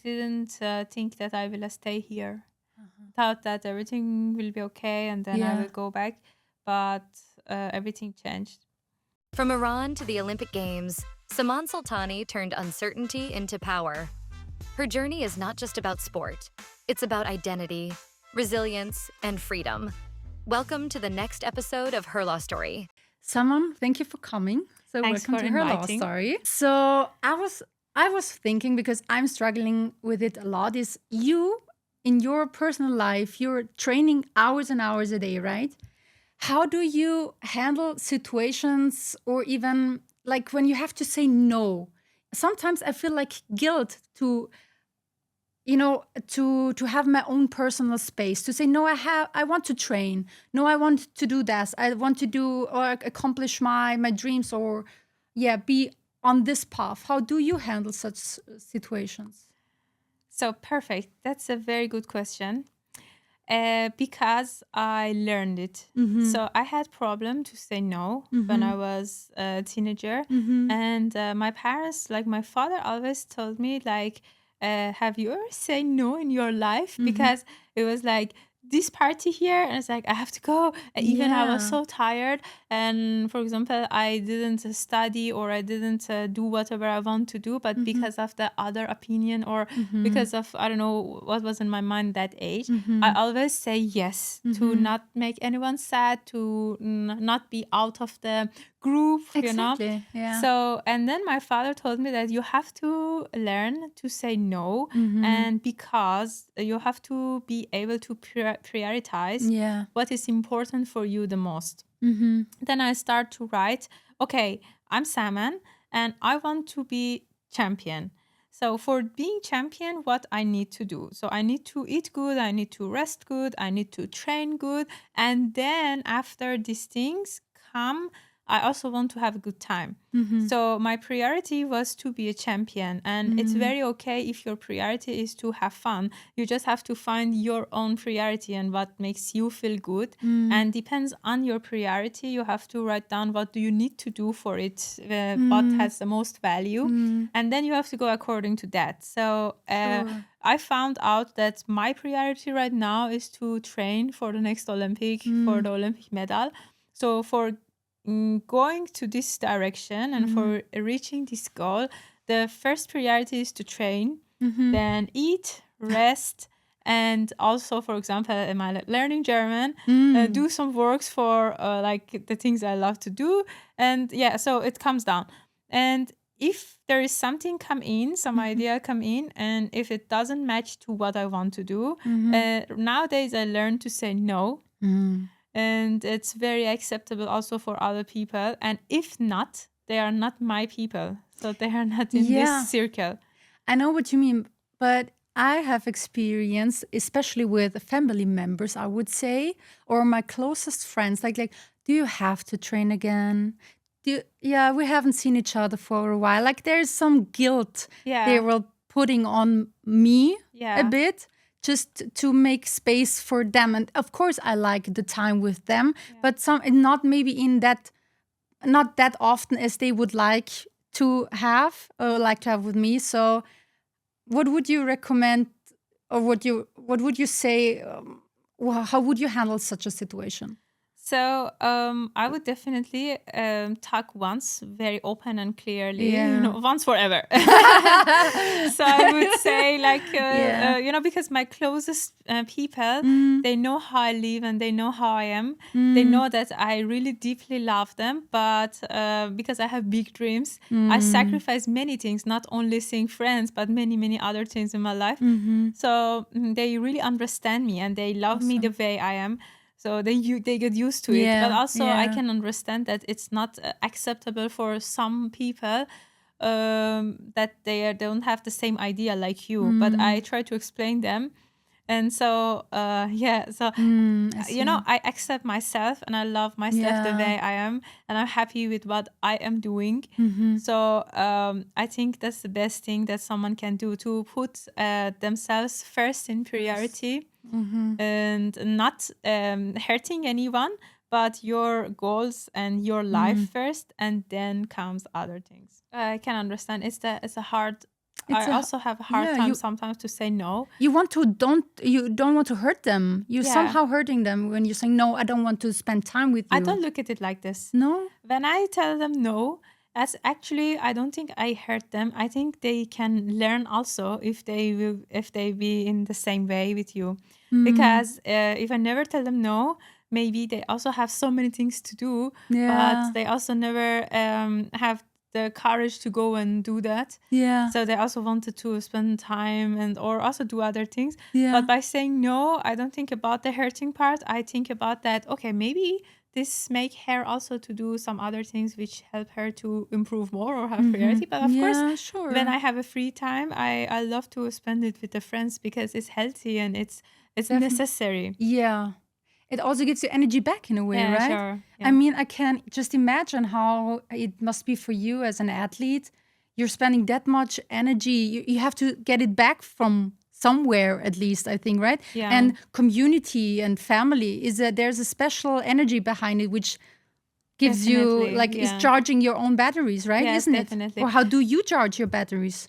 didn't think that I will stay here. Thought that everything will be okay and then I will go back. But everything changed. From Iran to the Olympic Games, Saman Soltani turned uncertainty into power. Her journey is not just about sport. It's about identity, resilience, and freedom. Welcome to the next episode of HERLAWSTORY. Saman, thank you for coming. So Thanks welcome for to inviting. HERLAWSTORY. So I was thinking, because I'm struggling with it a lot, is you in your personal life, you're training hours and hours a day, right? How do you handle situations, or even like when you have to say no? Sometimes I feel like guilt to to have my own personal space, to say no, I want to train, no, I want to do this, I want to do or accomplish my dreams, or be on this path. How do you handle such situations? So perfect. That's a very good question. Because I learned it. So I had problem to say no when I was a teenager. And my parents, like my father always told me, like, have you ever said no in your life? Because it was like, this party here, and it's like, I have to go. Even I was so tired. And for example, I didn't study, or I didn't do whatever I want to do, but because of the other opinion, or because of, I don't know what was in my mind that age, I always say yes to not make anyone sad, to not be out of the group, Exactly. Yeah. So, and then my father told me that you have to learn to say no, and because you have to be able to prioritize what is important for you the most. Then I start to write, okay, I'm Saman and I want to be champion. So for being champion, what I need to do? So I need to eat good, I need to rest good, I need to train good. And then after these things come, I also want to have a good time. So my priority was to be a champion. And it's very okay if your priority is to have fun. You just have to find your own priority and what makes you feel good. And depends on your priority. You have to write down what do you need to do for it, what has the most value. And then you have to go according to that. So I found out that my priority right now is to train for the next Olympic, for the Olympic medal. So for going to this direction and for reaching this goal, the first priority is to train, then eat, rest, and also, for example, am I learning German, do some works for like the things I love to do. And so it comes down. And if there is something come in, some idea come in, and if it doesn't match to what I want to do, nowadays I learn to say no. And it's very acceptable also for other people. And if not, they are not my people. So they are not in this circle. I know what you mean, but I have experience, especially with family members, I would say, or my closest friends, like, do you have to train again? We haven't seen each other for a while. Like, there's some guilt they were putting on me a bit, just to make space for them. And of course, I like the time with them, but not maybe not that often as they would like to have, or like to have with me. So what would you recommend, or what would you say, how would you handle such a situation? So I would definitely talk once very open and clearly, once forever. So I would say, like, because my closest people, they know how I live and they know how I am. They know that I really deeply love them. But because I have big dreams, I sacrifice many things, not only seeing friends, but many, many other things in my life. So they really understand me and they love me the way I am. So they get used to it. But also I can understand that it's not acceptable for some people that they don't have the same idea like you. But I try to explain them. And so, I accept myself and I love myself the way I am. And I'm happy with what I am doing. So I think that's the best thing that someone can do, to put themselves first in priority. And not hurting anyone, but your goals and your life first, and then comes other things. I can understand it's a hard I also have a hard time sometimes to say no. You don't want to hurt them. You're somehow hurting them when you're saying, no, I don't want to spend time with you. I don't look at it like this. No? When I tell them no, that's actually, I don't think I hurt them. I think they can learn also if they be in the same way with you. Because if I never tell them no, maybe they also have so many things to do, but they also never have the courage to go and do that. So they also wanted to spend time or also do other things. But by saying no, I don't think about the hurting part. I think about that, okay, maybe this make her also to do some other things which help her to improve more or have priority. But of course, when I have a free time, I love to spend it with the friends because it's healthy and it's necessary. Yeah. It also gives you energy back in a way, right? Sure. I mean, I can just imagine how it must be for you as an athlete. You're spending that much energy. You have to get it back from somewhere, at least, I think, right? And community and family, there's a special energy behind it, which gives you, is charging your own batteries, right? Yes, Isn't definitely. it? Or how do you charge your batteries?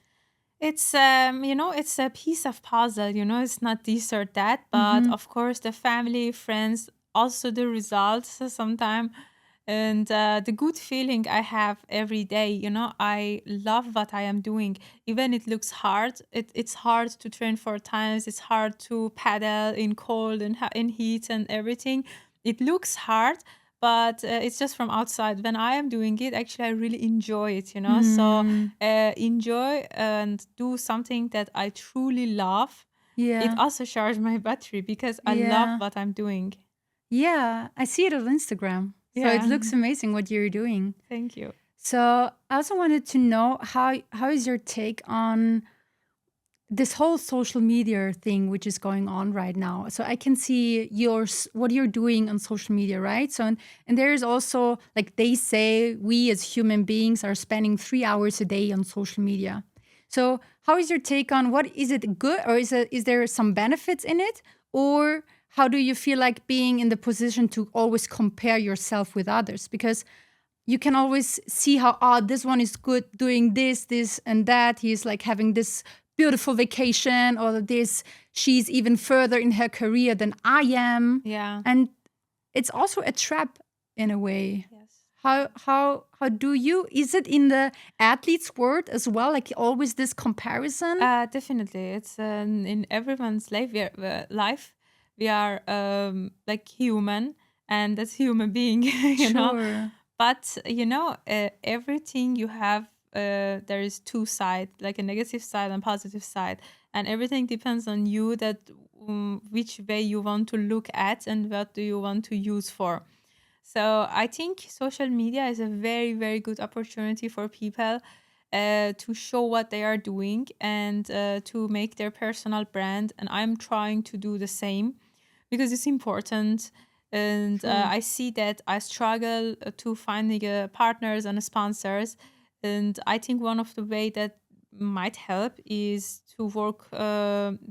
It's, it's a piece of puzzle, it's not this or that, but of course the family, friends, also the results sometimes. And the good feeling I have every day, I love what I am doing. Even it looks hard. It's hard to train 4 times. It's hard to paddle in cold and in heat and everything. It looks hard, but it's just from outside. When I am doing it, actually, I really enjoy it, So enjoy and do something that I truly love. It also charges my battery because I love what I'm doing. Yeah, I see it on Instagram. So it looks amazing what you're doing. Thank you. So I also wanted to know how is your take on this whole social media thing which is going on right now. So I can see what you're doing on social media, right? So and there is also, like they say, we as human beings are spending 3 hours a day on social media. So how is your take on is it good, or is there some benefits in it, or how do you feel like being in the position to always compare yourself with others? Because you can always see how, this one is good doing this and that. He's like having this beautiful vacation, or she's even further in her career than I am. Yeah. And it's also a trap in a way. Yes. How do you, is it in the athlete's world as well, like always this comparison? Definitely. It's in everyone's life. We are like human, and that's human being, you know. But everything you have, there is 2 sides, like a negative side and positive side, and everything depends on you that which way you want to look at and what do you want to use for. So I think social media is a very, very good opportunity for people to show what they are doing and to make their personal brand. And I'm trying to do the same because it's important. And I see that I struggle to finding partners and sponsors. And I think one of the way that might help is to work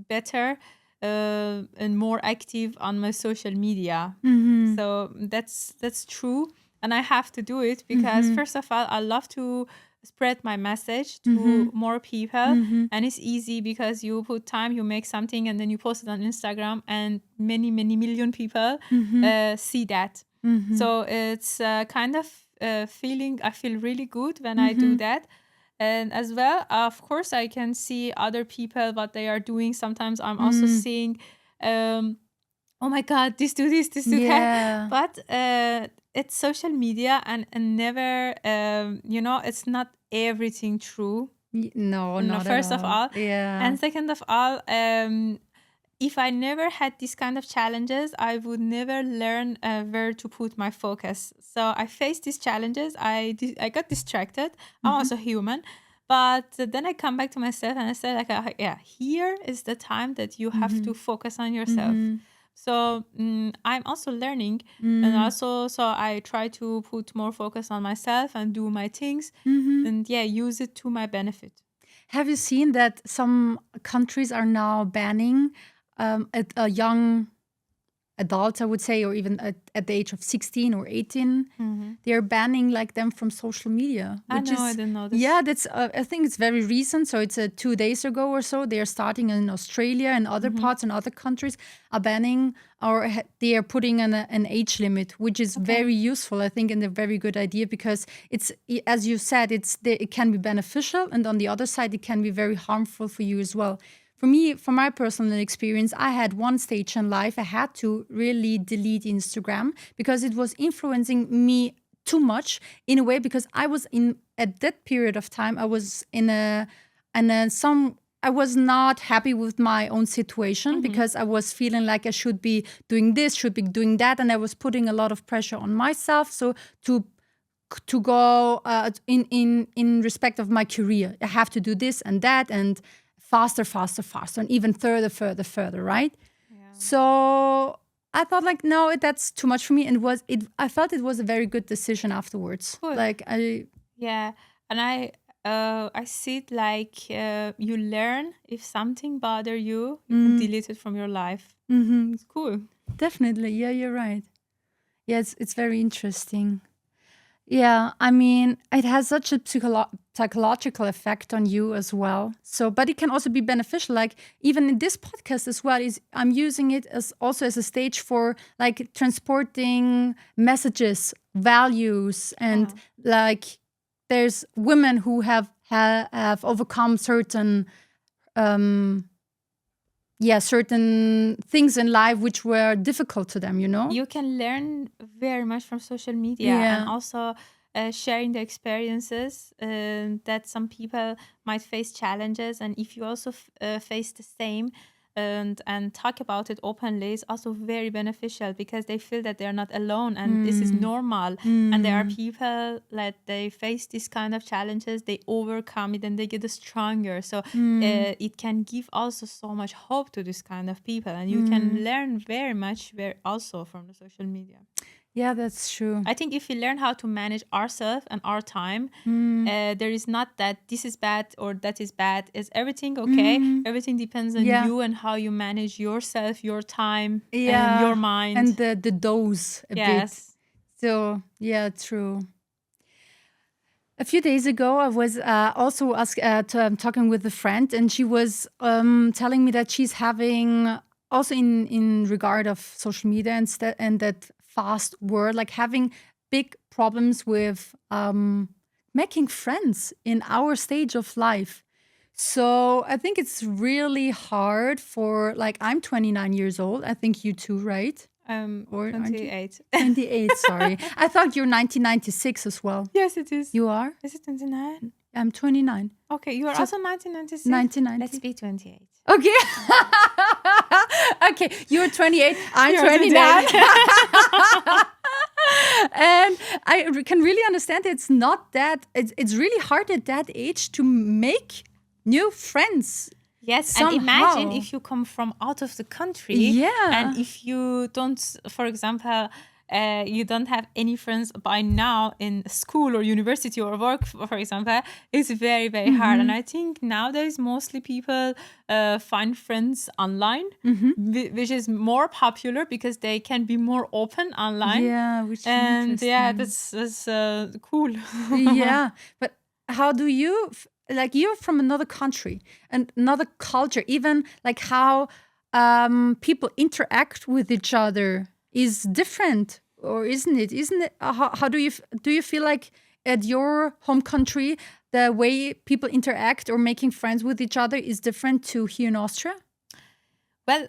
better and more active on my social media. So that's true. And I have to do it because first of all, I love to spread my message to more people. And it's easy because you put time, you make something, and then you post it on Instagram, and many, many million people see that. So it's kind of feeling, I feel really good when I do that. And as well, of course, I can see other people, what they are doing. Sometimes I'm also seeing, oh my God, this do this do that. But it's social media, and never, it's not everything true. No, not first at of all. Yeah. And second of all, if I never had these kind of challenges, I would never learn where to put my focus. So I faced these challenges. I got distracted. I'm also human. But then I come back to myself and I say, like, yeah, here is the time that you have to focus on yourself. So I'm also learning. And also, so I try to put more focus on myself and do my things. And use it to my benefit. Have you seen that some countries are now banning a young adults, I would say, or even at the age of 16 or 18, they're banning like them from social media. I didn't know this. Yeah, that's I think it's very recent. So it's 2 days ago or so. They're starting in Australia and other parts and other countries are banning, or they are putting an age limit, which is very useful, I think, and a very good idea, because it's, as you said, it can be beneficial, and on the other side, it can be very harmful for you as well. For me, from my personal experience, I had one stage in life I had to really delete Instagram because it was influencing me too much, in a way, because I was at that period of time, I was I was not happy with my own situation because I was feeling like I should be doing this, should be doing that, and I was putting a lot of pressure on myself. So to go in respect of my career, I have to do this and that, and faster, and even further, right? Yeah. So I thought like, no, that's too much for me. And I felt it was a very good decision afterwards. Cool. Like Yeah. And I see it like you learn if something bother you, you can delete it from your life. It's cool. Definitely. Yeah, you're right. Yeah, it's very interesting. Yeah, I mean, it has such a psychological effect on you as well. So, but it can also be beneficial. Like even in this podcast as well, I'm using it as a stage for like transporting messages, values, and like there's women who have overcome certain certain things in life which were difficult to them, you know? You can learn very much from social media, and also sharing the experiences that some people might face challenges, and if you also face the same and talk about it openly, is also very beneficial because they feel that they're not alone and this is normal. And there are people that they face this kind of challenges, they overcome it and they get stronger. So it can give also so much hope to this kind of people, and you can learn very much also from the social media. Yeah, that's true. I think if we learn how to manage ourselves and our time, there is not that this is bad or that is bad. Is everything okay? Everything depends on you and how you manage yourself, your time, and your mind. And the dose a bit. So, yeah, true. A few days ago, I was also talking with a friend, and she was telling me that she's having, also in regard of social media and that fast world, like having big problems with making friends in our stage of life. So I think it's really hard for, like, I'm 29 years old. I think you too, right? Or 28. 28, sorry. I thought you're 1996 as well. Yes, it is. You are? Is it 29? I'm 29. Okay, you are also 1996? 1990. Let's be 28. Okay. Okay, you're 28, I'm 29. And I can really understand it's not that, it's really hard at that age to make new friends. Yes, somehow. And imagine if you come from out of the country, and if you don't, for example, you don't have any friends by now in school or university or work, for example, it's very, very hard. And I think nowadays mostly people find friends online, which is more popular because they can be more open online. Yeah, which is interesting. Yeah, that's cool. Yeah, but how do you... like, you're from another country and another culture, even like how people interact with each other is different, or isn't it? How do you feel like at your home country the way people interact or making friends with each other is different to here in Austria? Well,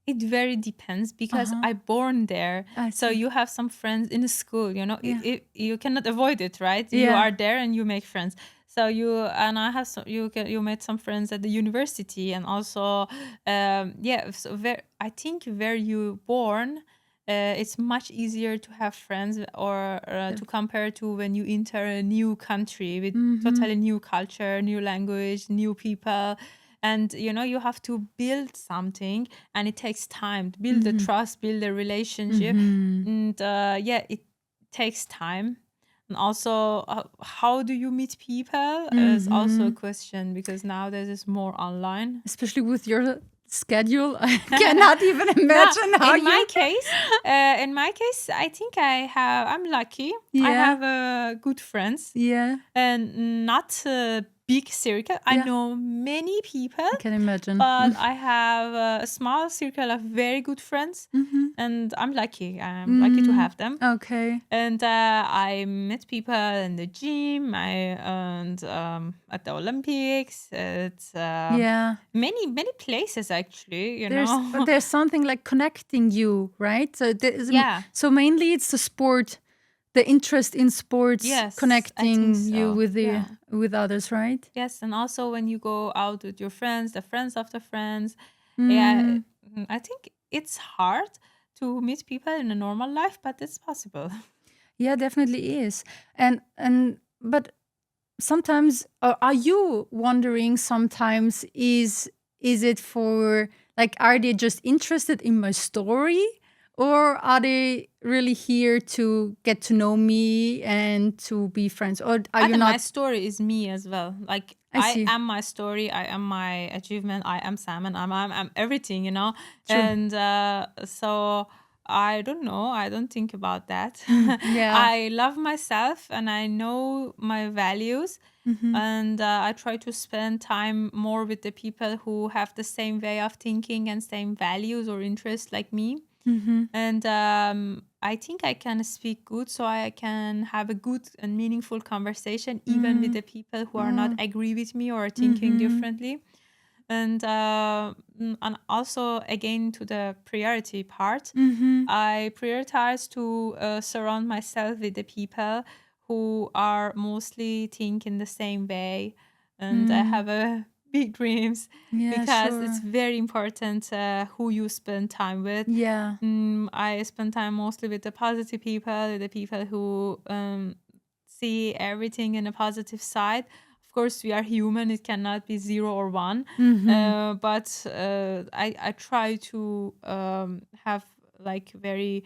it very depends because I born there. So you have some friends in the school, you know, you cannot avoid it, right? You are there and you make friends. So I have some, you met some friends at the university, and also, so I think where you born, it's much easier to have friends or to compare to when you enter a new country with totally new culture, new language, new people. And, you know, you have to build something, and it takes time to build the trust, build a relationship. And it takes time. And also, how do you meet people is also a question, because nowadays it's more online. Especially with your schedule. I cannot even imagine No, how in my case, I think I'm lucky. I have good friends. Yeah. And not a big circle. I know many people. I can imagine. But I have a small circle of very good friends. And I'm lucky. I'm lucky to have them. Okay. And I met people in the gym, and at the Olympics. It's many places actually. You know, there's something like connecting you, right? So so mainly it's the sport, the interest in sports, connecting you with others, right? Yes, and also when you go out with your friends, the friends of the friends. Yeah, I think it's hard to meet people in a normal life, but it's possible. Yeah, definitely is. But sometimes, are you wondering sometimes, is it for, like, are they just interested in my story, or are they really here to get to know me and to be friends? Or are you not? My story is me as well. Like, I am my story. I am my achievement. I am Saman. I'm everything, you know. True. And so I don't know. I don't think about that. Yeah. I love myself and I know my values. And I try to spend time more with the people who have the same way of thinking and same values or interests like me. And I think I can speak good, so I can have a good and meaningful conversation even with the people who are not agree with me or thinking differently. And also, again, to the priority part, I prioritize to surround myself with the people who are mostly think in the same way, and I have a big dreams, because it's very important who you spend time with. Yeah. I spend time mostly with the positive people, with the people who see everything in a positive side. Of course, we are human; it cannot be 0 or 1. But I try to have like very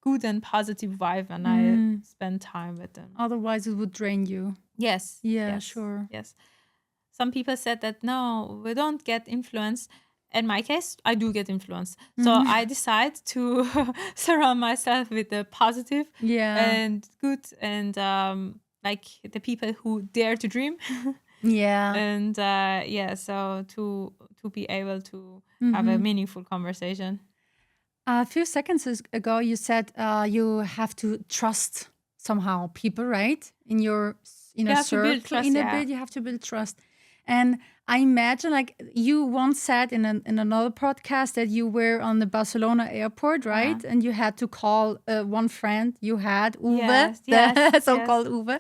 good and positive vibe when I spend time with them. Otherwise, it would drain you. Yes. Yeah, yes, sure. Yes. Some people said that no, we don't get influence. In my case, I do get influence. So I decide to surround myself with the positive and good and like the people who dare to dream. Yeah. And so to be able to have a meaningful conversation. A few seconds ago, you said you have to trust somehow people, right? In your circle, build trust, in a bit, you have to build trust. And I imagine, like you once said in another podcast, that you were on the Barcelona airport, right? And you had to call one friend you had, Uwe, so-called Uwe,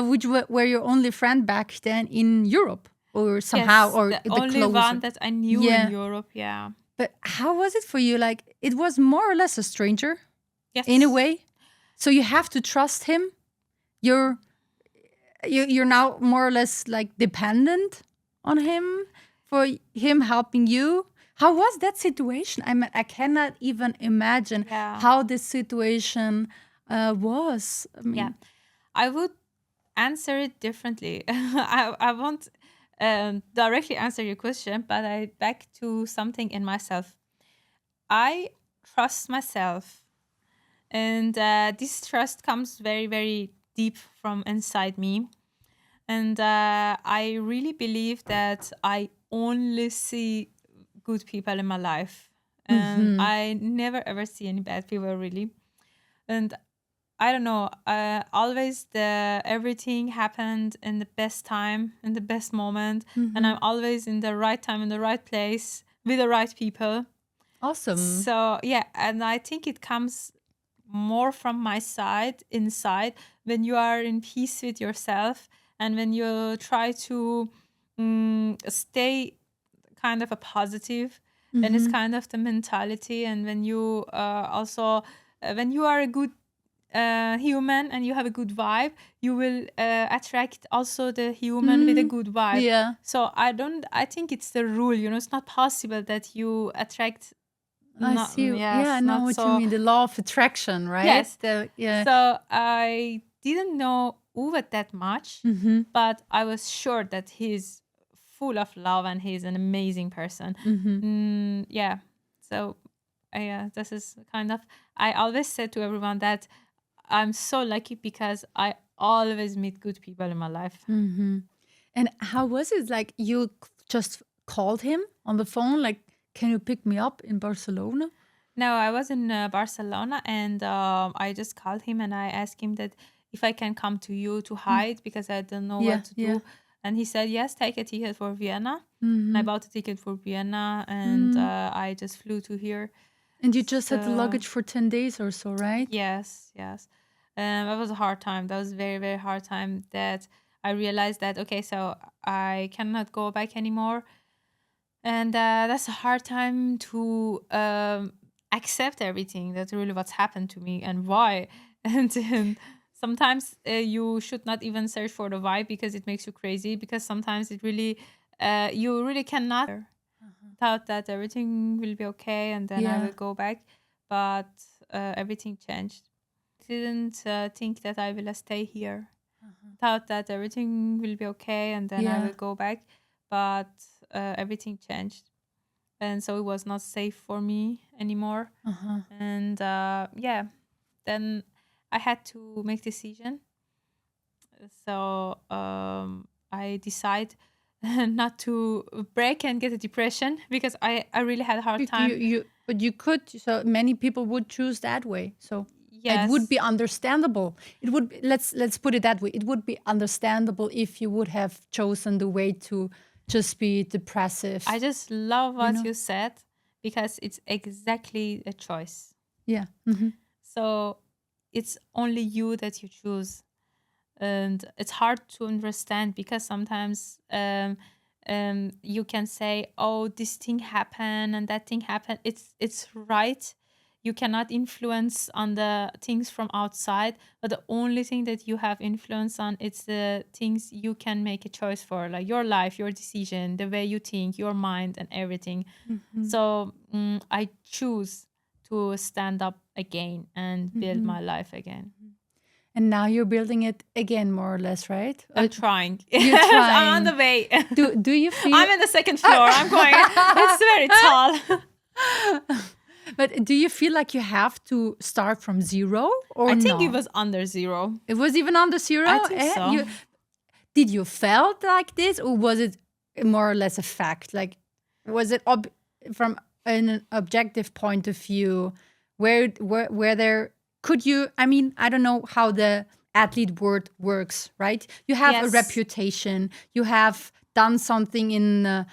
which were your only friend back then in Europe, or somehow, or the only closer one that I knew in Europe. Yeah. But how was it for you? Like, it was more or less a stranger, yes, in a way. So you have to trust him. You're now more or less like dependent on him for him helping you. How was that situation? I mean, I cannot even imagine how this situation was. I mean, I would answer it differently. I won't directly answer your question, but I back to something in myself. I trust myself, and this trust comes very, very deep from inside me. And I really believe that I only see good people in my life, and I never ever see any bad people, really. And I don't know, always everything happened in the best time, in the best moment, and I'm always in the right time, in the right place, with the right people. Awesome. So yeah, and I think it comes more from my side, inside, when you are in peace with yourself, and when you try to stay kind of a positive, and it's kind of the mentality, and when you also, when you are a good human and you have a good vibe, you will attract also the human with a good vibe. Yeah. So I think it's the rule, it's not possible that you attract. I see. I know what you mean. The law of attraction, right? Yes. Yeah. So I didn't know Uwe that much, but I was sure that he's full of love, and he's an amazing person. Yeah. So this is kind of, I always say to everyone that I'm so lucky because I always meet good people in my life. And how was it? Like, you just called him on the phone, like, can you pick me up in Barcelona? No, I was in Barcelona, and I just called him and I asked him that if I can come to you to hide because I don't know what to do. And he said, yes, take a ticket for Vienna. And I bought a ticket for Vienna, and I just flew to here. And you just had the luggage for 10 days or so, right? Yes. It was a hard time. That was a very, very hard time that I realized that, okay, so I cannot go back anymore. And that's a hard time to accept everything. That's really what's happened to me and why. And sometimes you should not even search for the why, because it makes you crazy. Because sometimes it really, you really cannot thought that everything will be okay and then I will go back. But everything changed. Didn't think that I will stay here. Thought that everything will be okay and then I will go back. But everything changed. And so it was not safe for me anymore. And then I had to make decision. So I decided not to break and get a depression, because I really had a hard time. But you could, so many people would choose that way. So Yes. it would be understandable. It would be, let's put it that way. It would be understandable if you would have chosen the way to just be depressive. I just love what you said, because it's exactly a choice. Yeah. So it's only you that you choose. And it's hard to understand, because sometimes you can say, oh, this thing happened and that thing happened. It's right. You cannot influence on the things from outside, but the only thing that you have influence on, it's the things you can make a choice for, like your life, your decision, the way you think, your mind and everything. So I choose to stand up again and build my life again. And now you're building it again, more or less, right? I'm trying. You're trying. I'm on the way. Do you feel... I'm in the second floor. I'm going. It's very tall. But do you feel like you have to start from zero, or I think no? it was under zero. It was even under zero? I think so. Did you felt like this, or was it more or less a fact? Like, was it from an objective point of view, where there... Could you, I mean, I don't know how the athlete world works, right? You have a reputation, you have done something in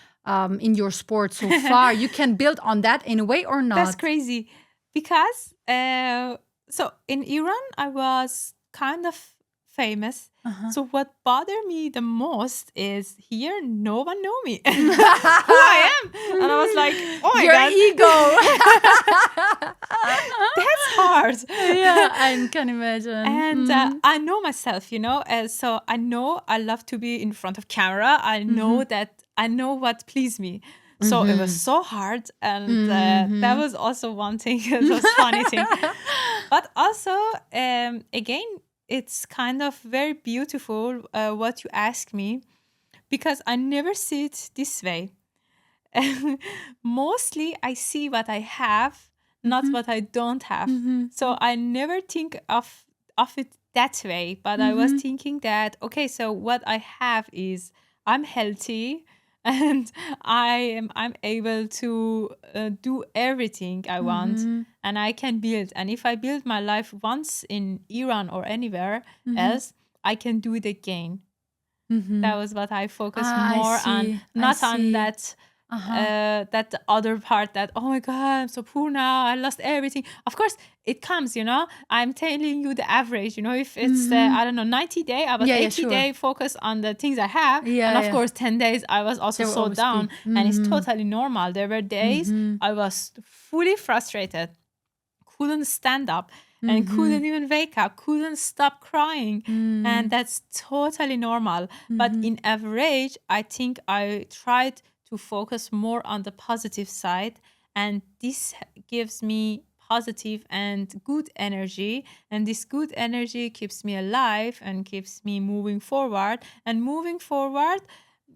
your sport so far. You can build on that in a way, or not? That's crazy. Because, so in Iran, I was kind of famous. So what bothered me the most is here no one know me who I am, and I was like, oh my god, ego. that's hard. Yeah, I can imagine. And I know myself, you know, so I know I love to be in front of camera. I know that I know what please me. So it was so hard, and that was also one thing. It was a funny thing, but also again, it's kind of very beautiful what you ask me, because I never see it this way. Mostly I see what I have, not what I don't have. So I never think of it that way, but I was thinking that, okay, so what I have is I'm healthy and I'm able to do everything I want, and I can build. And if I build my life once in Iran or anywhere else, I can do it again. That was what I focused more on, not on that that other part that, oh my god, I'm so poor now, I lost everything. Of course it comes, you know, I'm telling you the average, you know, if it's I don't know, 90 days, I was 80 days focused on the things I have, and of course 10 days I was also so down, and it's totally normal. There were days I was fully frustrated, couldn't stand up, and couldn't even wake up, couldn't stop crying, and that's totally normal. But in average, I think I tried to focus more on the positive side, and this gives me positive and good energy, and this good energy keeps me alive and keeps me moving forward. And moving forward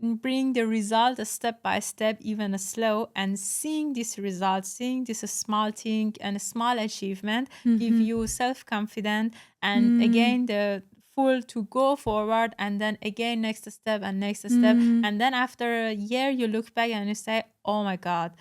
bring the result a step by step, even slow, and seeing this result, seeing this a small thing and a small achievement give you self-confidence, and again the full to go forward, and then again next step and next step, and then after a year you look back and you say, oh my God,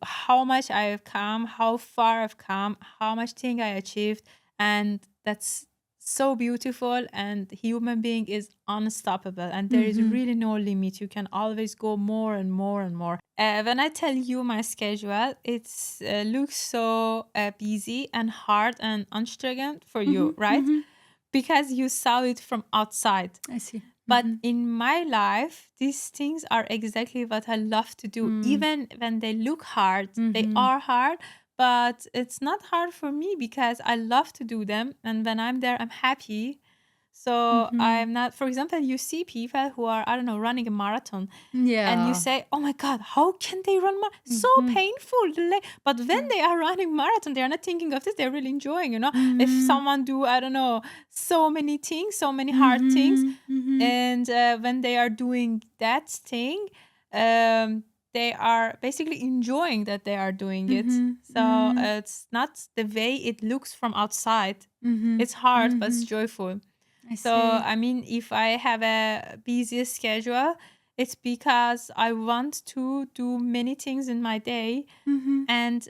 how much I have come, how far I've come, how much thing I achieved. And that's so beautiful, and human being is unstoppable, and there is really no limit. You can always go more and more and more. When I tell you my schedule, it's looks so busy and hard and unstructured for you, right? Because you saw it from outside. I see. But in my life, these things are exactly what I love to do. Even when they look hard, they are hard, but it's not hard for me because I love to do them. And when I'm there, I'm happy. So I'm not, for example, you see people who are, I don't know, running a marathon. And you say, oh my God, how can they run so painful? But when they are running marathon, they are not thinking of this. They're really enjoying, If someone do, I don't know, so many things, so many hard things. And when they are doing that thing, they are basically enjoying that they are doing it. So it's not the way it looks from outside. It's hard, but it's joyful. So, I mean, if I have a busy schedule, it's because I want to do many things in my day. And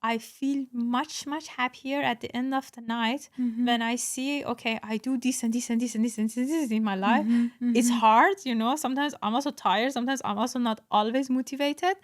I feel much, much happier at the end of the night when I see, okay, I do this and this and this and this and this in my life. It's hard, Sometimes I'm also tired. Sometimes I'm also not always motivated.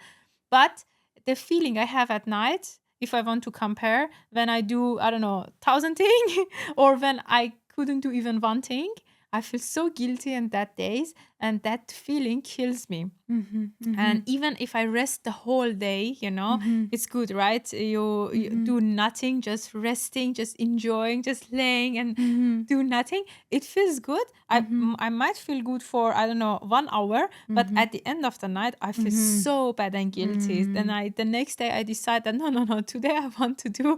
But the feeling I have at night, if I want to compare, when I do, I don't know, 1,000 things or when I couldn't do even one thing, I feel so guilty in that days, and that feeling kills me. And even if I rest the whole day, it's good, right? You do nothing, just resting, just enjoying, just laying and do nothing. It feels good. I might feel good for, I don't know, 1 hour, but at the end of the night, I feel so bad and guilty. Then the next day I decide that no, today I want to do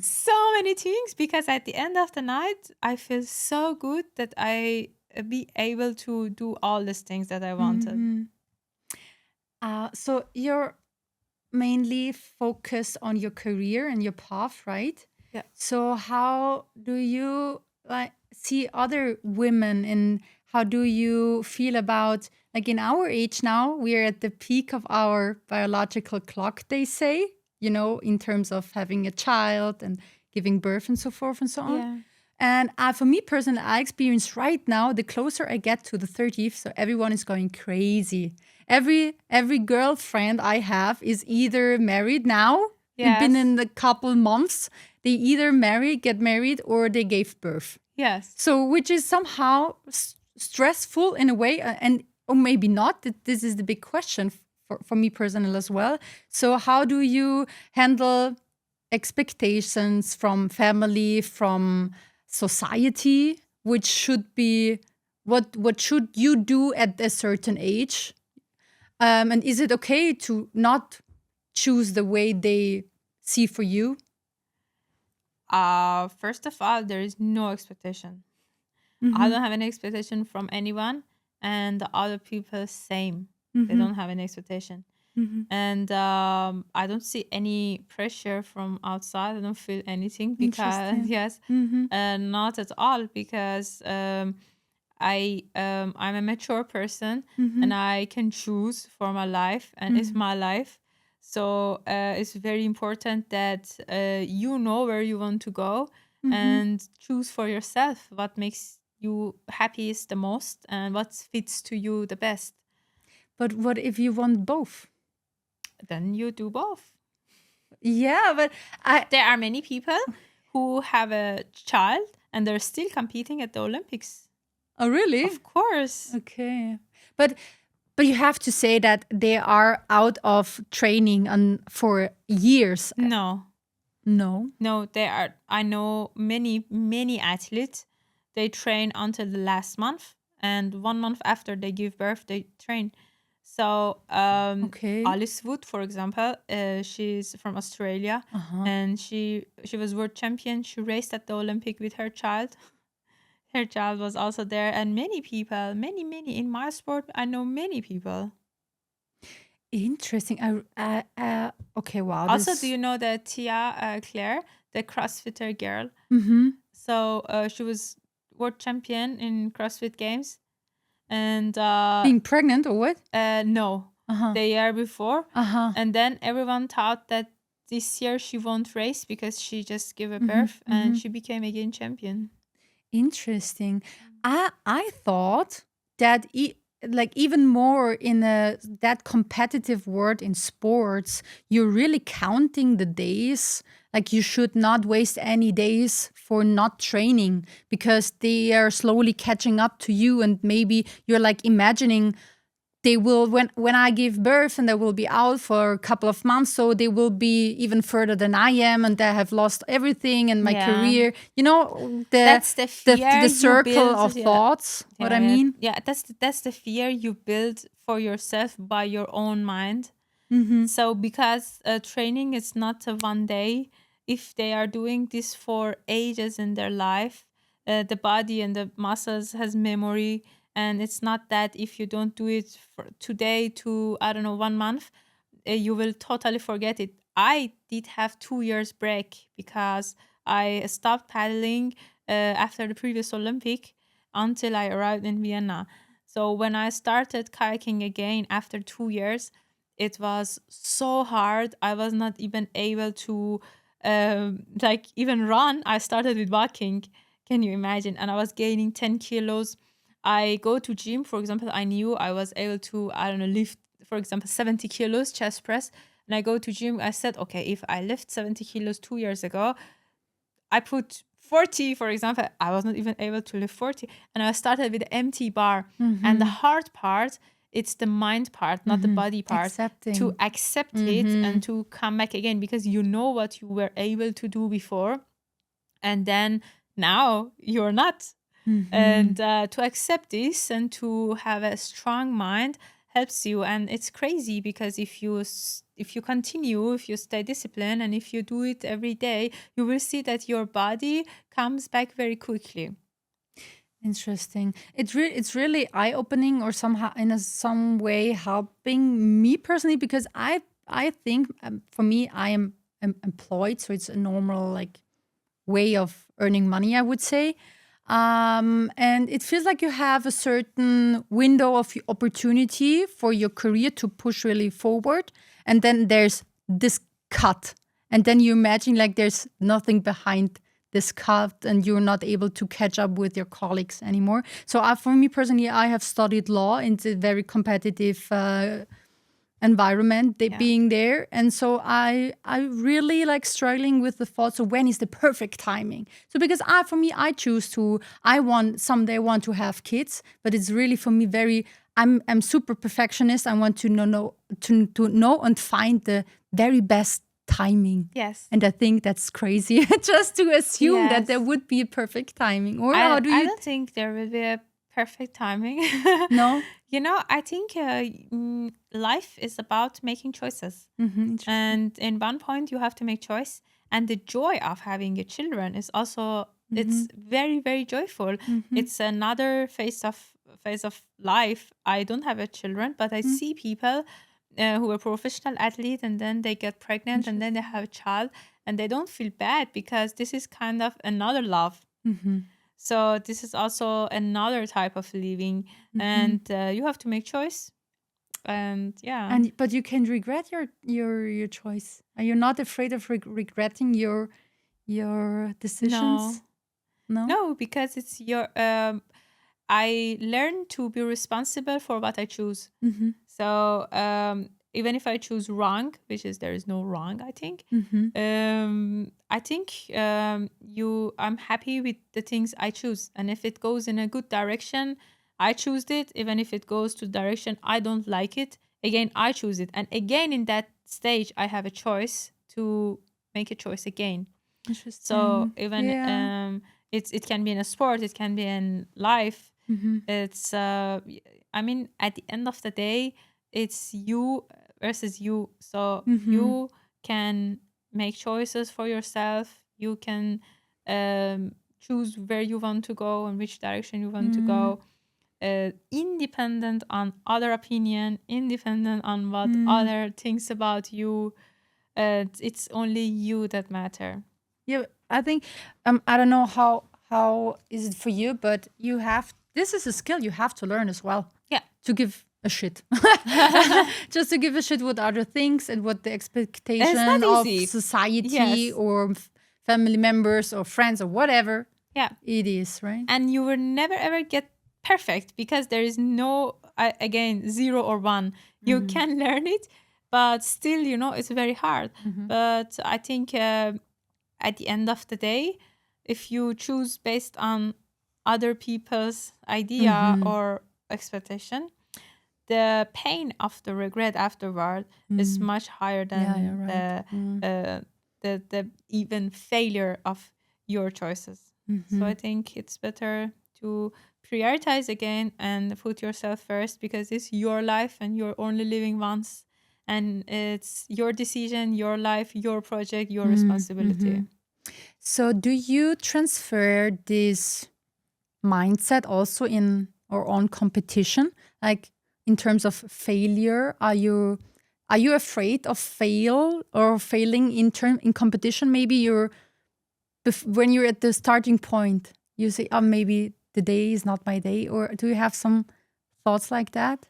so many things, because at the end of the night, I feel so good that I be able to do all these things that I wanted. So you're mainly focused on your career and your path, right? Yeah. So how do you see other women, and how do you feel about, like, in our age now, we're at the peak of our biological clock, they say, in terms of having a child and giving birth and so forth and so on. Yeah. And for me personally, I experience right now, the closer I get to the 30th, so everyone is going crazy. Every girlfriend I have is either married now, Yes. been in a couple months, they either get married, or they gave birth. Yes. So, which is somehow stressful in a way, or maybe not. This is the big question for me personally as well. So how do you handle expectations from family, from society, which should be, what should you do at a certain age? And is it okay to not choose the way they see for you? First of all, there is no expectation. I don't have any expectation from anyone, and the other people same. They don't have any expectation. And I don't see any pressure from outside. I don't feel anything because yes, not at all, because I'm a mature person and I can choose for my life, and it's my life. So it's very important that you know where you want to go and choose for yourself what makes you happiest the most and what fits to you the best. But what if you want both? Then you do both. Yeah, but there are many people who have a child and they're still competing at the Olympics. Oh, really? Of course. Okay. But you have to say that they are out of training for years. No, they are. I know many athletes. They train until the last month, and 1 month after they give birth, they train. So Alice Wood, for example, she's from Australia, and she was world champion. She raced at the Olympic with her child. her child was also there, and many people, many in my sport. I know many people. Interesting. Okay, wow. Also, do you know that Tia Claire, the CrossFitter girl? Mm-hmm. So she was world champion in CrossFit Games, and Being pregnant or what? no, the year before, Uh-huh. and then everyone thought that this year she won't race because she just gave a birth, and she became again champion. Interesting. I thought that like even more in that competitive world in sports, you're really counting the days. Like you should not waste any days for not training because they are slowly catching up to you, and maybe you're like imagining they will when I give birth and they will be out for a couple of months, so they will be even further than I am, and I have lost everything in my career. You know, that's the fear the circle you build, of thoughts. What I mean? Yeah, that's the fear you build for yourself by your own mind. So because training is not a one day, if they are doing this for ages in their life, the body and the muscles has memory, and it's not that if you don't do it for today to, I don't know, 1 month, you will totally forget it. I did have 2 years break because I stopped paddling after the previous Olympic until I arrived in Vienna. So when I started kayaking again after 2 years, it was so hard. I was not even able to like even run. I started with walking. Can you imagine? And I was gaining 10 kilos. I go to gym, for example, I knew I was able to, I don't know, lift, for example, 70 kilos chest press. And I go to gym, I said, okay, if I lift 70 kilos 2 years ago, I put 40, for example, I was not even able to lift 40. And I started with empty bar. And the hard part, it's the mind part, not the body part. Accepting. To accept it and to come back again, because you know what you were able to do before. And then now you're not. And to accept this and to have a strong mind helps you. And it's crazy because if you continue, if you stay disciplined, and if you do it every day, you will see that your body comes back very quickly. Interesting. It's really eye opening, or somehow in some way helping me personally, because I think for me I am employed, so it's a normal like way of earning money, I would say. And it feels like you have a certain window of opportunity for your career to push really forward. And then there's this cut. And then you imagine like there's nothing behind this cut and you're not able to catch up with your colleagues anymore. So for me personally, I have studied law in a very competitive environment, being there, and so I really like struggling with the thoughts of when is the perfect timing. So because for me I choose to, I want someday want to have kids, but it's really for me very, I'm super perfectionist. I want to know and find the very best timing. Yes. And I think that's crazy just to assume that there would be a perfect timing. Or how do you? I don't think there will be a perfect timing. No. You know, I think life is about making choices. And in one point, you have to make choice. And the joy of having a children is also, it's very, very joyful. It's another phase of life. I don't have a children, but I see people who are professional athletes, and then they get pregnant, and then they have a child, and they don't feel bad because this is kind of another love. So this is also another type of living, and you have to make choice. And but you can regret your choice. Are you not afraid of regretting your decisions? No, because it's your. I learned to be responsible for what I choose. So even if I choose wrong, which is there is no wrong, I think. I think I'm happy with the things I choose, and if it goes in a good direction, I choose it. Even if it goes to direction I don't like it, again I choose it, and again in that stage I have a choice to make a choice again. Interesting. So even it can be in a sport, it can be in life. It's I mean, at the end of the day, it's you versus you. So you can make choices for yourself. You can choose where you want to go and which direction you want to go, independent on other opinion, independent on what other thinks about you. It's only you that matter. Yeah, I think I don't know how is it for you, but this is a skill you have to learn as well. Yeah. To give a shit. Just to give a shit what other things and what the expectation of society Yes. or family members or friends or whatever. Yeah. It is, right? And you will never ever get perfect because there is no, again, 0 or 1. You can learn it, but still, it's very hard. But I think at the end of the day, if you choose based on other people's idea or expectation, the pain of the regret afterward is much higher than the even failure of your choices. So I think it's better to prioritize again and put yourself first, because it's your life and you're only living once, and it's your decision, your life, your project, your responsibility. So do you transfer this mindset also in or on competition? Like in terms of failure, are you afraid of failing in competition? Maybe when you're at the starting point, you say, oh, maybe the day is not my day, or do you have some thoughts like that?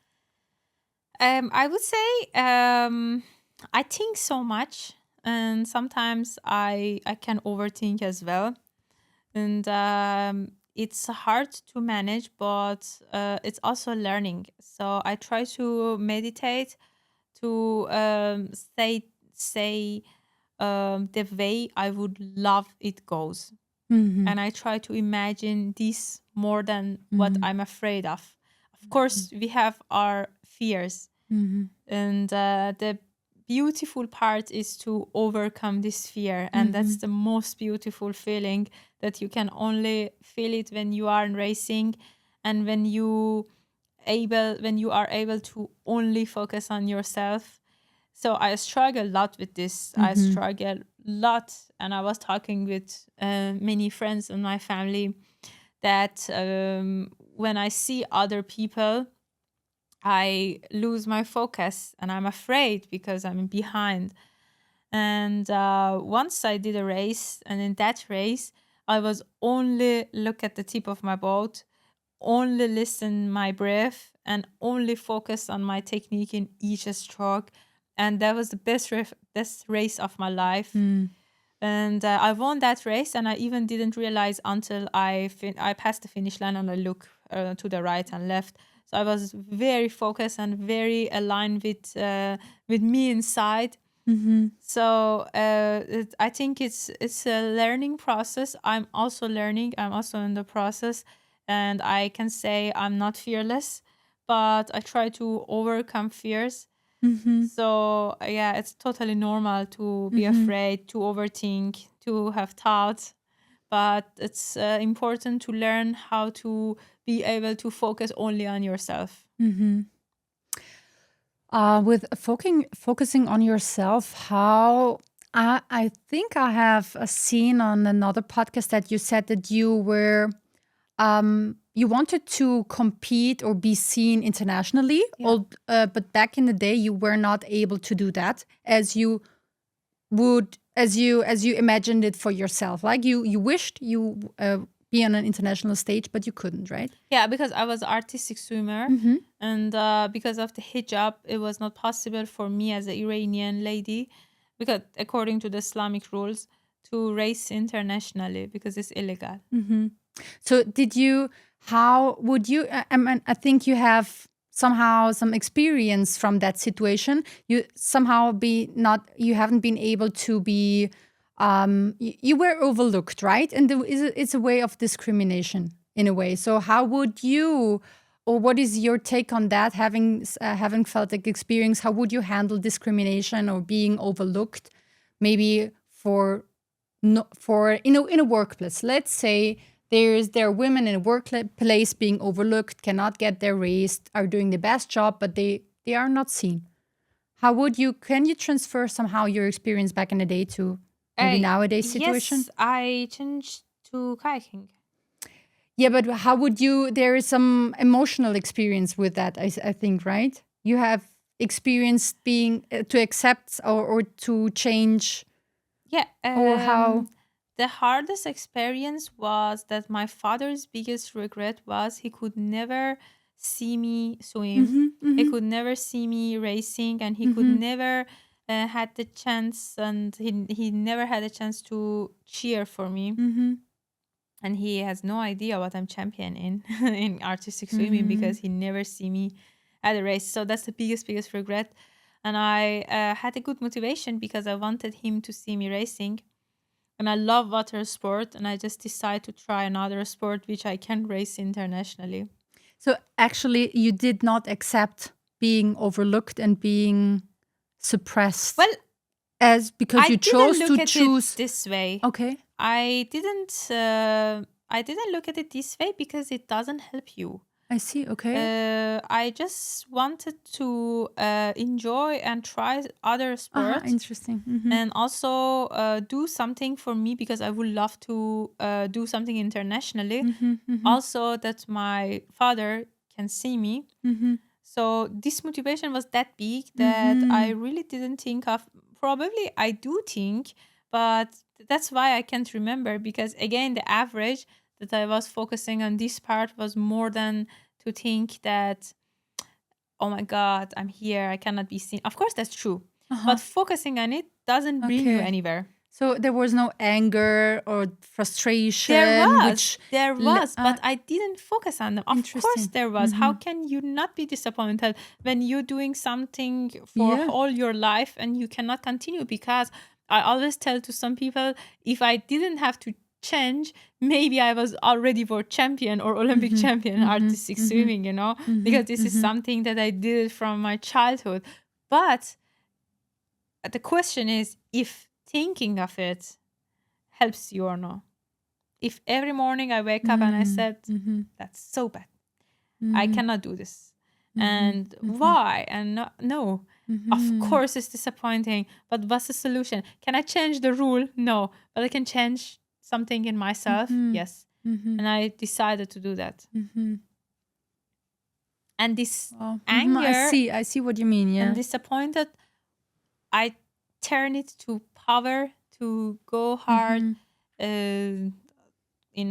I would say I think so much, and sometimes I can overthink as well, and it's hard to manage, but it's also learning. So I try to meditate, to say the way I would love it goes. And I try to imagine this more than what I'm afraid of. Of course, we have our fears. And the beautiful part is to overcome this fear. And that's the most beautiful feeling, that you can only feel it when you are racing, and when you are able to only focus on yourself. So I struggle a lot with this. I struggle a lot. And I was talking with many friends in my family that when I see other people, I lose my focus and I'm afraid because I'm behind. And once I did a race, and in that race, I was only look at the tip of my boat, only listen my breath, and only focus on my technique in each stroke. And that was the best race of my life. And I won that race, and I even didn't realize until I passed the finish line and I look to the right and left. So I was very focused and very aligned with me inside. So I think it's a learning process. I'm also learning. I'm also in the process, and I can say I'm not fearless, but I try to overcome fears. So yeah, it's totally normal to be afraid, to overthink, to have thoughts, but it's important to learn how to be able to focus only on yourself. With focusing on yourself, how I think I have seen on another podcast that you said that you were you wanted to compete or be seen internationally, but back in the day you were not able to do that as you imagined it for yourself. Like you wished you be on an international stage, but you couldn't, right? Yeah, because I was artistic swimmer, and because of the hijab, it was not possible for me as an Iranian lady, because according to the Islamic rules, to race internationally because it's illegal. So how would you, I think you have somehow some experience from that situation. You somehow you haven't been able to be, you were overlooked, right? And it's a way of discrimination in a way. So how would you, or what is your take on that, having felt like experience? How would you handle discrimination or being overlooked, maybe in a workplace? Let's say there are women in a workplace being overlooked, cannot get their raise, are doing the best job, but they are not seen. Can you transfer somehow your experience back in the day to maybe nowadays situation? Yes, I changed to kayaking. Yeah, but how would you? There is some emotional experience with that, I think, right? You have experienced being to accept or to change, Yeah. or how? The hardest experience was that my father's biggest regret was he could never see me swim. Mm-hmm, He mm-hmm, could never see me racing, and he could mm-hmm, never had the chance, and he never had a chance to cheer for me. mm-hmm, And he has no idea what I'm champion in in artistic swimming mm-hmm. because he never see me at a race. So that's the biggest regret. And I had a good motivation because I wanted him to see me racing. And I love water sport, and I just decided to try another sport which I can race internationally. So actually, you did not accept being overlooked and being suppressed, Well, as because I you didn't chose look to at choose. it this way. Okay, I didn't. I didn't look at it this way because it doesn't help you. I see. Okay, I just wanted to enjoy and try other sports, interesting. Mm-hmm. and also do something for me because I would love to do something internationally. Mm-hmm, mm-hmm, Also, that my father can see me. mm-hmm, So this motivation was that big that I mm-hmm. really didn't think of. Probably I do think, but that's why I can't remember because again, the average that I was focusing on this part was more than to think that, oh my God, I'm here, I cannot be seen. Of course, that's true. But focusing on it doesn't bring you Okay. anywhere. So there was no anger or frustration, which There was, but I didn't focus on them. Of course, interesting. there was. How can you not be disappointed when you're doing something for Yeah. all your life and you cannot continue? Because I always tell to some people, if I didn't have to change, maybe I was already world champion or Olympic champion in artistic swimming, because this is something that I did from my childhood. But the question is if thinking of it helps you or not. If every morning I wake up and I said, that's so bad, I cannot do this. And why? And no. Of course it's disappointing, but what's the solution? Can I change the rule? No. But I can change something in myself? Yes. And I decided to do that. And this anger I see what you mean. Yeah. and disappointed, I turn it to power to go hard in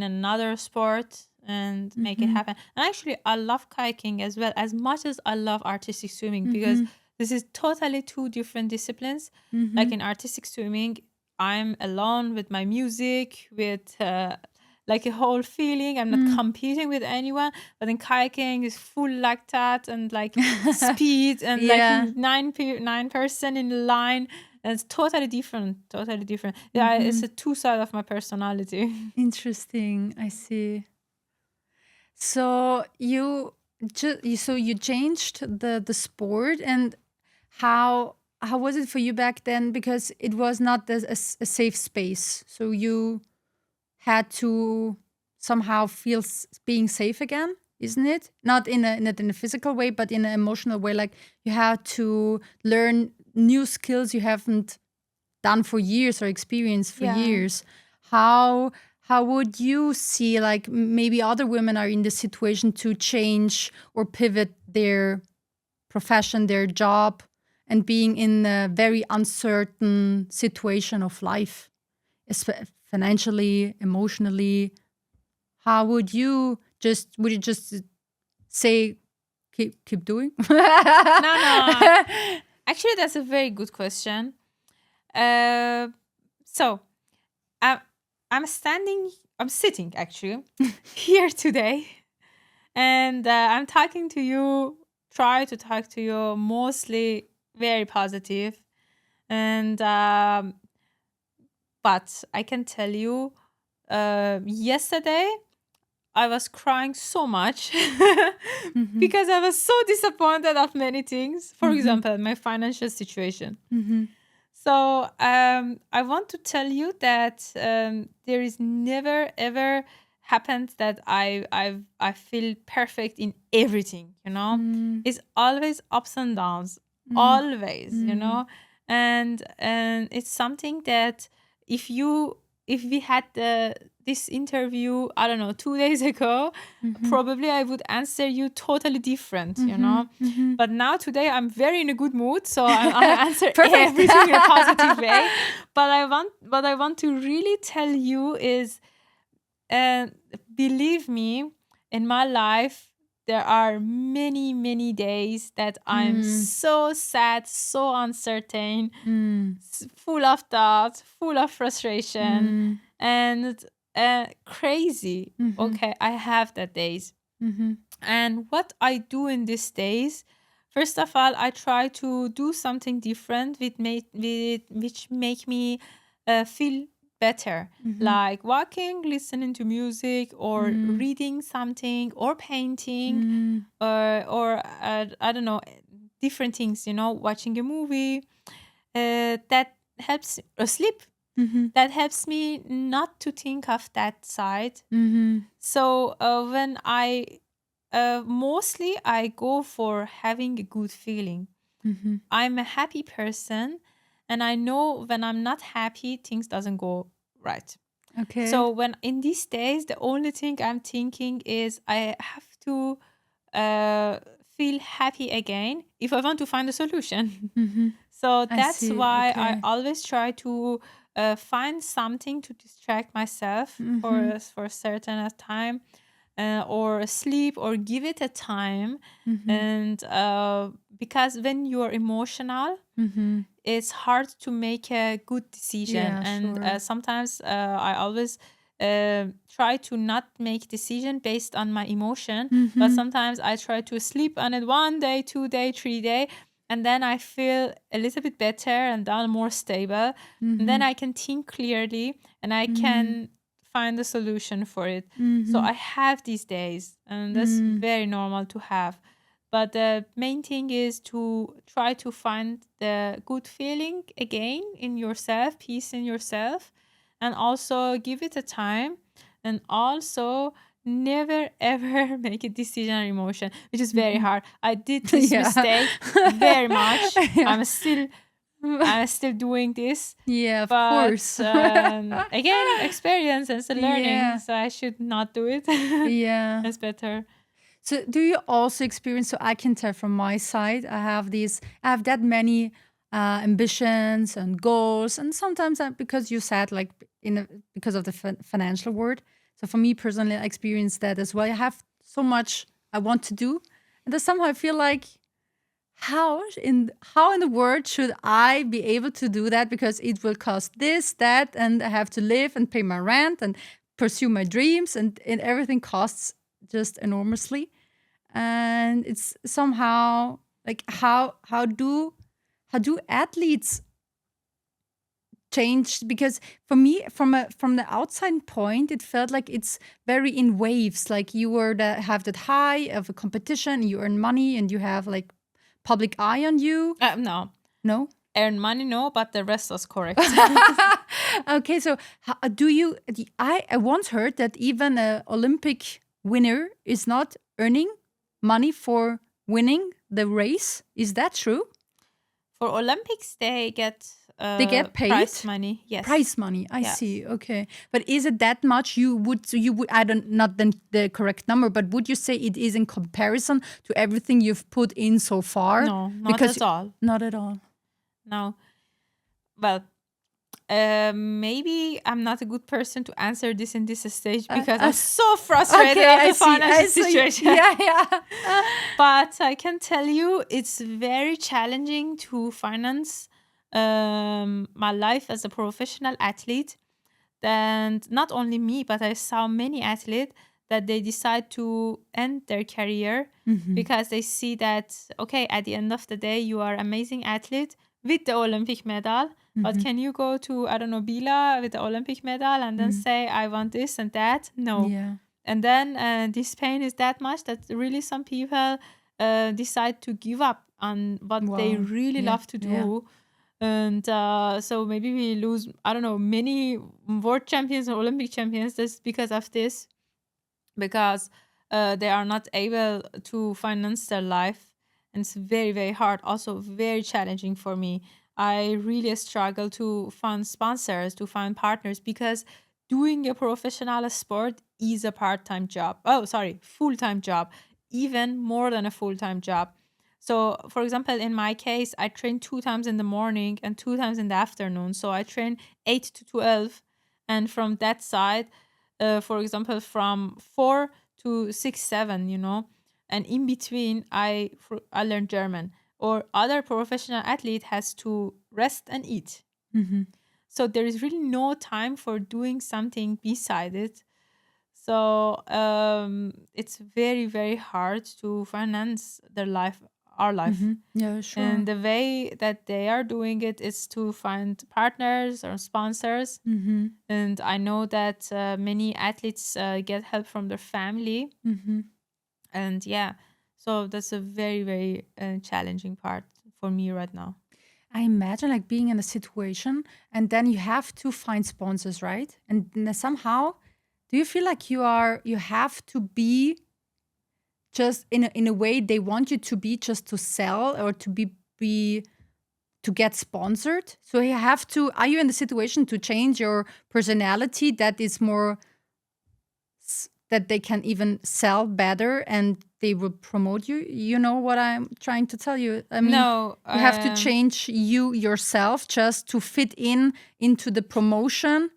another sport and make it happen. And actually, I love kayaking as well, as much as I love artistic swimming, because this is totally two different disciplines. Like in artistic swimming, I'm alone with my music, with like a whole feeling. I'm not competing with anyone. But in kayaking, is full like that and like speed and Yeah. like nine person in the line. And it's totally different. Yeah, it's a two side of my personality. Interesting. I see. So you changed the sport, and how was it for you back then? Because it was not a safe space. So you had to somehow feel being safe again, isn't it? Not in a physical way, but in an emotional way. Like you had to learn new skills you haven't done for years or experienced for years. How would you see, like, maybe other women are in this situation to change or pivot their profession, their job, and being in a very uncertain situation of life, financially, emotionally? How would you just say keep doing? No. Actually, that's a very good question. So I'm sitting actually here today, and I'm talking to you, try to talk to you mostly very positive, and but I can tell you, yesterday I was crying so much because I was so disappointed of many things. For example, my financial situation. So I want to tell you that there is never ever happened that I feel perfect in everything. It's always ups and downs, always. And it's something that if you if we had this interview, I don't know, 2 days ago, probably I would answer you totally different, you know. But now today I'm very in a good mood, so I answer everything in a positive way. But what I want to really tell you is, believe me, in my life, there are many, many days that I'm so sad, so uncertain, full of doubt, full of frustration, and crazy. Okay, I have that days. And what I do in these days, first of all, I try to do something different which make me feel better, like walking, listening to music, or reading something, or painting, or I don't know, different things, you know, watching a movie. That helps, or sleep. That helps me not to think of that side. So when mostly I go for having a good feeling. I'm a happy person, and I know when I'm not happy, things doesn't go right. Okay. So when in these days, the only thing I'm thinking is I have to feel happy again if I want to find a solution. So that's see. why I Okay. always try to find something to distract myself for a certain time, or sleep, or give it a time. And because when you're emotional, it's hard to make a good decision. Yeah, And sure. sometimes I always try to not make decision based on my emotion, but sometimes I try to sleep on it 1 day, 2 day, 3 day, and then I feel a little bit better and then more stable. And then I can think clearly, and I can find a solution for it. So I have these days, and that's very normal to have. But the main thing is to try to find the good feeling again in yourself, peace in yourself, and also give it a time. And also never ever make a decision on emotion, which is very hard. I did this mistake very much. I'm still doing this. Yeah, of But course. again, experience and still learning. Yeah. So I should not do it. Yeah. It's better. So do you also experience, so I can tell from my side, I have that many ambitions and goals, and sometimes because you said like because of the financial world. So for me personally, I experience that as well. I have so much I want to do, and then somehow I feel like, how in the world should I be able to do that? Because it will cost this, that, and I have to live and pay my rent and pursue my dreams, and everything costs just enormously. And it's somehow like, how do athletes change? Because for me, from the outside point, it felt like it's very in waves. Like you have that high of a competition, you earn money, and you have like public eye on you. No, earn money, no, but the rest was correct. Okay, so do you? I once heard that even an Olympic winner is not earning money for winning the race. Is that true? For Olympics, they get paid prize money. Yes, prize money. I see. Okay, but is it that much? You would. I don't, not the correct number, but would you say it is in comparison to everything you've put in so far? No, not at all. Not at all. No. Well, maybe I'm not a good person to answer this in this stage because I'm so frustrated with the financial situation. Yeah. But I can tell you, it's very challenging to finance my life as a professional athlete. And not only me, but I saw many athletes that they decide to end their career because they see that, okay, at the end of the day, you are an amazing athlete with the Olympic medal. But can you go to, I don't know, Bila with the Olympic medal and then say, I want this and that? No. Yeah. And then this pain is that much that really some people decide to give up on what they really love to do. Yeah. And so maybe we lose, I don't know, many world champions or Olympic champions just because of this, because they are not able to finance their life. And it's very, very hard, also very challenging for me. I really struggle to find sponsors, to find partners, because doing a professional sport is a part-time job. Oh, sorry, full-time job, even more than a full-time job. So, for example, in my case, I train 2 times in the morning and 2 times in the afternoon. So I train 8 to 12. And from that side, for example, from 4 to 6, 7, and in between, I learn German. Or other professional athlete has to rest and eat. So there is really no time for doing something beside it. So it's very, very hard to finance their life, our life. Yeah, sure. And the way that they are doing it is to find partners or sponsors. And I know that many athletes get help from their family. And yeah, so that's a very, very challenging part for me right now. I imagine like being in a situation and then you have to find sponsors, right? And then somehow, do you feel like you have to be just in a way they want you to be just to sell or to be to get sponsored? So you have to, are you in the situation to change your personality that is more that they can even sell better and they will promote you? You know what I'm trying to tell you? I mean, No, you have to change you yourself just to fit into the promotion.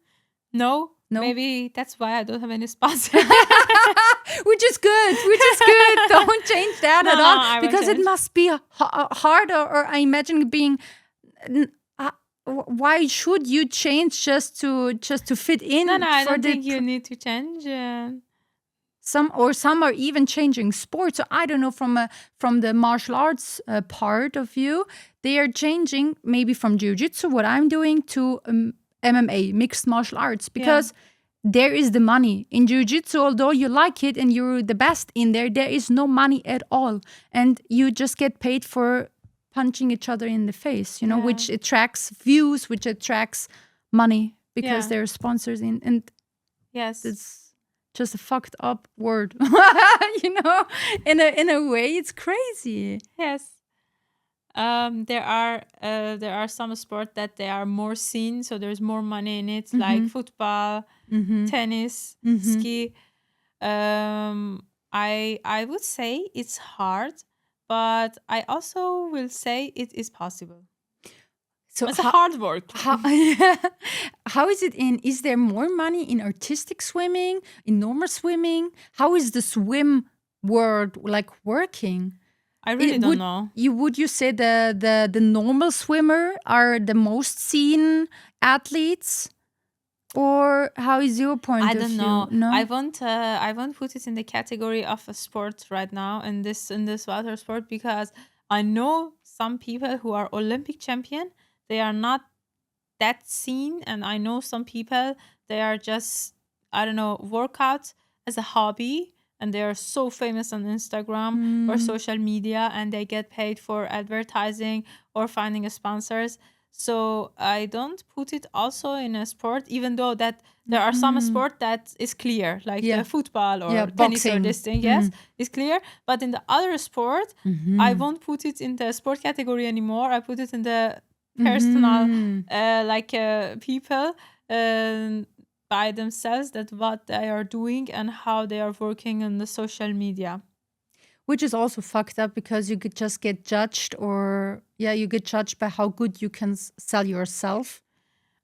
No, No? Maybe that's why I don't have any sponsor. Which is good. Don't change that No, at no, all. I won't Because it change. must be hard, or I imagine being. Why should you change just to fit in? No, I for don't the think you need to change. some are even changing sports. So I don't know, from the martial arts part of you, they are changing maybe from jiu-jitsu, what I'm doing, to MMA, mixed martial arts, because there is the money in jiu-jitsu. Although you like it and you're the best in there is no money at all, and you just get paid for punching each other in the face, which attracts views, which attracts money, because there are sponsors in, and Yes, it's just a fucked up word. In a way, it's crazy. yes. There are some sports that they are more seen, so there's more money in it, like football, tennis, ski. I would say it's hard, but I also will say it is possible. So it's a hard work. How is it is there more money in artistic swimming, in normal swimming? How is the swim world like working? I really don't know. Would you say the normal swimmer are the most seen athletes? Or how is your point of view? I don't know. No? I won't put it in the category of a sport right now in this water sport, because I know some people who are Olympic champion. They are not that seen, and I know some people, they are just, I don't know, workout as a hobby, and they are so famous on Instagram or social media, and they get paid for advertising or finding sponsors. So I don't put it also in a sport, even though that there are some sport that is clear, like football or tennis boxing, or this thing. Yes, it's clear. But in the other sport, I won't put it in the sport category anymore. I put it in the personal, people by themselves, that what they are doing and how they are working on the social media. Which is also fucked up, because you could just get judged, or you get judged by how good you can sell yourself.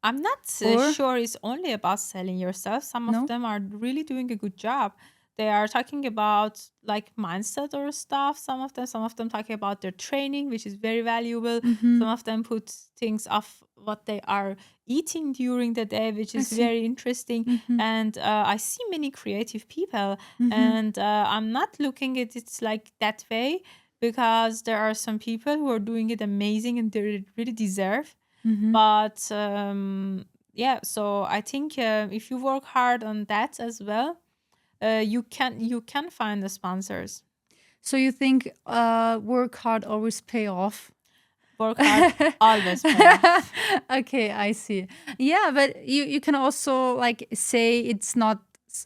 I'm not sure it's only about selling yourself. Some of them are really doing a good job. They are talking about like mindset or stuff. Some of them talking about their training, which is very valuable. Some of them put things of what they are eating during the day, which is very interesting. And I see many creative people, and I'm not looking at it like that way, because there are some people who are doing it amazing and they really deserve. But so I think if you work hard on that as well, you can find the sponsors. So you think work hard always pay off? Work hard always pay off. Okay, I see. Yeah, but you can also like say it's not.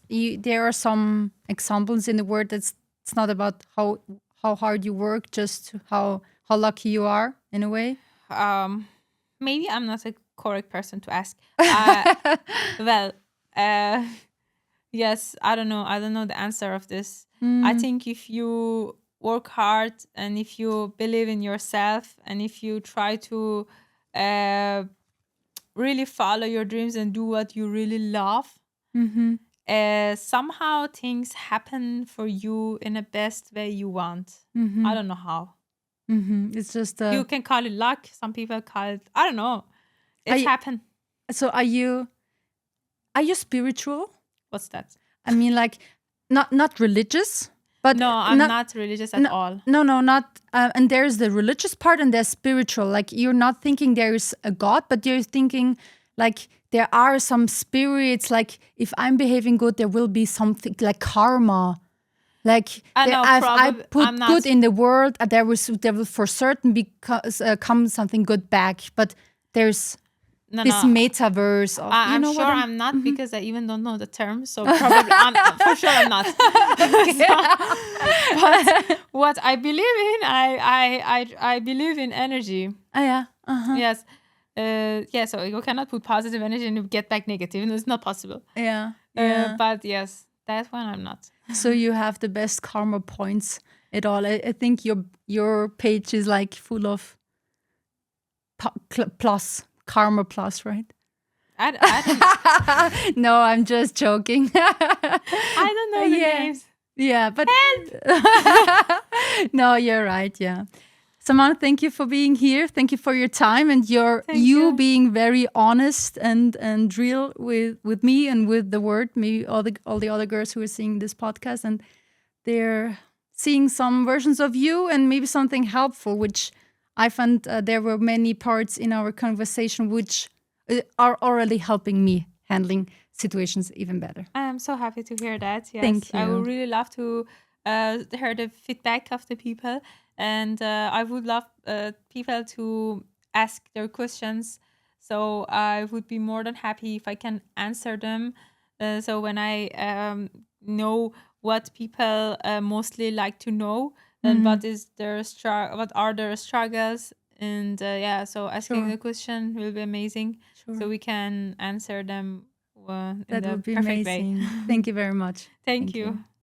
There are some examples in the word that's it's not about how hard you work, just how lucky you are in a way. maybe I'm not a correct person to ask. Well, yes, I don't know. I don't know the answer of this. I think if you work hard and if you believe in yourself and if you try to really follow your dreams and do what you really love, somehow things happen for you in the best way you want. I don't know how. It's just You can call it luck. Some people call it, I don't know. It's happened. So are you spiritual? What's that? I mean, like not religious, but no, I'm not religious at all. No, not. And there's the religious part and there's spiritual. Like you're not thinking there is a God, but you're thinking like there are some spirits. Like if I'm behaving good, there will be something like karma. Like I put good in the world, there will for certain come something good back. But there's this metaverse of, I'm sure I'm not because I even don't know the term. So probably for sure I'm not. But what I believe in, I believe in energy. Oh yeah. Yes. Yeah. So you cannot put positive energy and you get back negative. It's not possible. Yeah. But yes, that's when I'm not. So you have the best karma points at all. I think your page is like full of plus. Karma plus, right? I don't No, I'm just joking. I don't know the names. Yeah, but no, you're right. Yeah, Saman, thank you for being here. Thank you for your time and you being very honest and real with me and with the word. Maybe all the other girls who are seeing this podcast and they're seeing some versions of you and maybe something helpful, which I found there were many parts in our conversation which are already helping me handling situations even better. I am so happy to hear that. Yes. Thank you. I would really love to hear the feedback of the people. And I would love people to ask their questions. So I would be more than happy if I can answer them. So when I know what people mostly like to know, and what are their struggles, and so asking the question will be amazing. So we can answer them in that the would be perfect amazing. way. Thank you very much. Thank you.